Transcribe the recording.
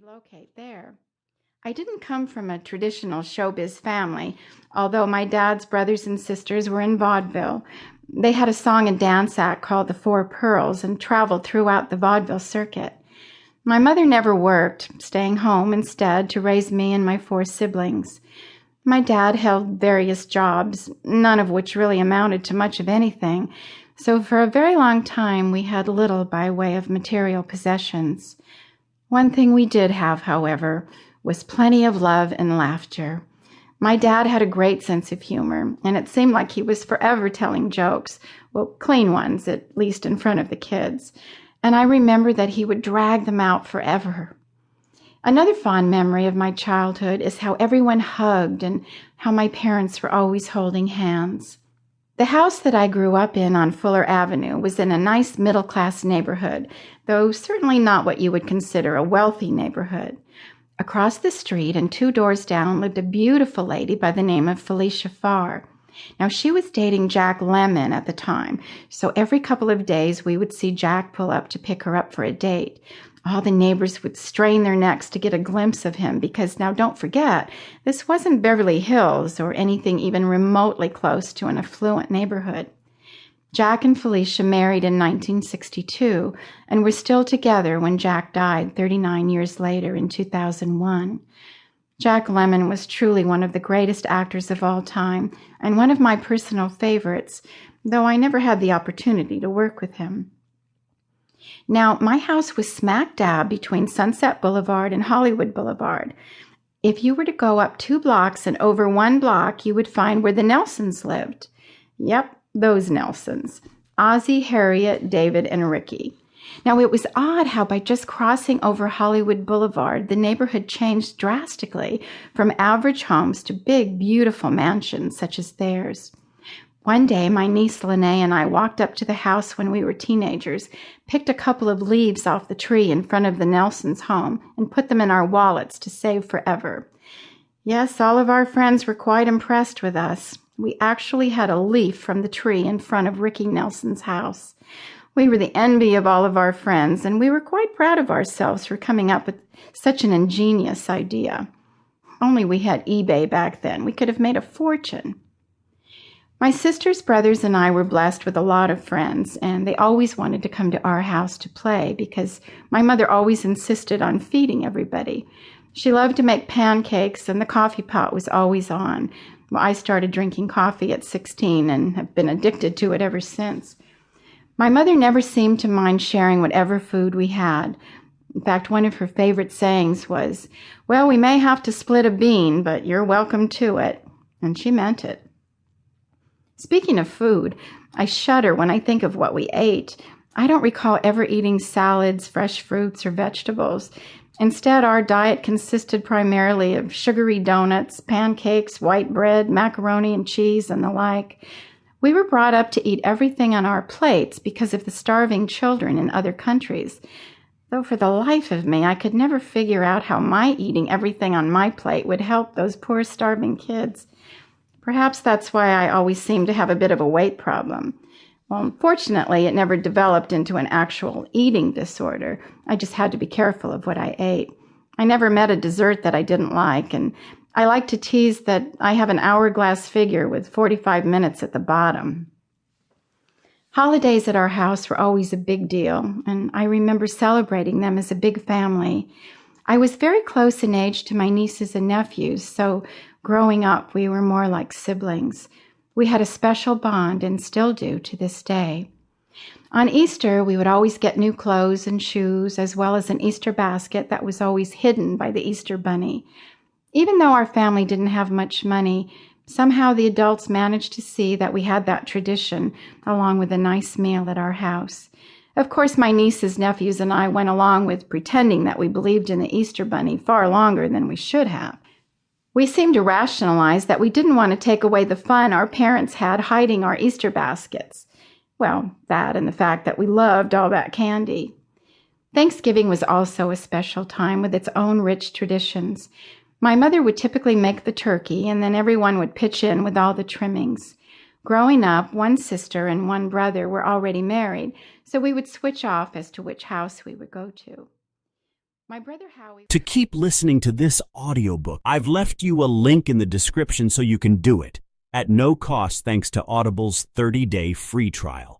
relocate there. I didn't come from a traditional showbiz family, although my dad's brothers and sisters were in vaudeville. They had a song and dance act called the Four Pearls and traveled throughout the vaudeville circuit. My mother never worked, staying home instead to raise me and my four siblings. My dad held various jobs, none of which really amounted to much of anything, so for a very long time we had little by way of material possessions. One thing we did have, however, was plenty of love and laughter. My dad had a great sense of humor, and it seemed like he was forever telling jokes, well, clean ones, at least in front of the kids, and I remember that he would drag them out forever. Another fond memory of my childhood is how everyone hugged and how my parents were always holding hands. The house that I grew up in on Fuller Avenue was in a nice middle-class neighborhood, though certainly not what you would consider a wealthy neighborhood. Across the street and 2 doors down lived a beautiful lady by the name of Felicia Farr. Now, she was dating Jack Lemmon at the time, so every couple of days we would see Jack pull up to pick her up for a date. All the neighbors would strain their necks to get a glimpse of him because, now don't forget, this wasn't Beverly Hills or anything even remotely close to an affluent neighborhood. Jack and Felicia married in 1962 and were still together when Jack died 39 years later in 2001. Jack Lemmon was truly one of the greatest actors of all time and one of my personal favorites, though I never had the opportunity to work with him. Now, my house was smack dab between Sunset Boulevard and Hollywood Boulevard. If you were to go up 2 blocks and over 1 block, you would find where the Nelsons lived. Yep, those Nelsons. Ozzie, Harriet, David, and Ricky. Now, it was odd how by just crossing over Hollywood Boulevard, the neighborhood changed drastically from average homes to big, beautiful mansions such as theirs. One day, my niece Lene and I walked up to the house when we were teenagers, picked a couple of leaves off the tree in front of the Nelsons' home, and put them in our wallets to save forever. Yes, all of our friends were quite impressed with us. We actually had a leaf from the tree in front of Ricky Nelson's house. We were the envy of all of our friends, and we were quite proud of ourselves for coming up with such an ingenious idea. Only we had eBay back then. We could have made a fortune. My sisters, brothers, and I were blessed with a lot of friends, and they always wanted to come to our house to play because my mother always insisted on feeding everybody. She loved to make pancakes, and the coffee pot was always on. Well, I started drinking coffee at 16 and have been addicted to it ever since. My mother never seemed to mind sharing whatever food we had. In fact, one of her favorite sayings was, "Well, we may have to split a bean, but you're welcome to it." And she meant it. Speaking of food, I shudder when I think of what we ate. I don't recall ever eating salads, fresh fruits, or vegetables. Instead, our diet consisted primarily of sugary donuts, pancakes, white bread, macaroni and cheese, and the like. We were brought up to eat everything on our plates because of the starving children in other countries. Though for the life of me, I could never figure out how my eating everything on my plate would help those poor starving kids. Perhaps that's why I always seemed to have a bit of a weight problem. Well, fortunately, it never developed into an actual eating disorder. I just had to be careful of what I ate. I never met a dessert that I didn't like, and I like to tease that I have an hourglass figure with 45 minutes at the bottom. Holidays at our house were always a big deal, and I remember celebrating them as a big family. I was very close in age to my nieces and nephews, so growing up, we were more like siblings. We had a special bond and still do to this day. On Easter, we would always get new clothes and shoes, as well as an Easter basket that was always hidden by the Easter bunny. Even though our family didn't have much money, somehow the adults managed to see that we had that tradition, along with a nice meal at our house. Of course, my nieces, nephews, and I went along with pretending that we believed in the Easter bunny far longer than we should have. We seemed to rationalize that we didn't want to take away the fun our parents had hiding our Easter baskets. Well, that and the fact that we loved all that candy. Thanksgiving was also a special time with its own rich traditions. My mother would typically make the turkey, and then everyone would pitch in with all the trimmings. Growing up, one sister and one brother were already married, so we would switch off as to which house we would go to. My brother Howie... To keep listening to this audiobook, I've left you a link in the description so you can do it, at no cost thanks to Audible's 30-day free trial.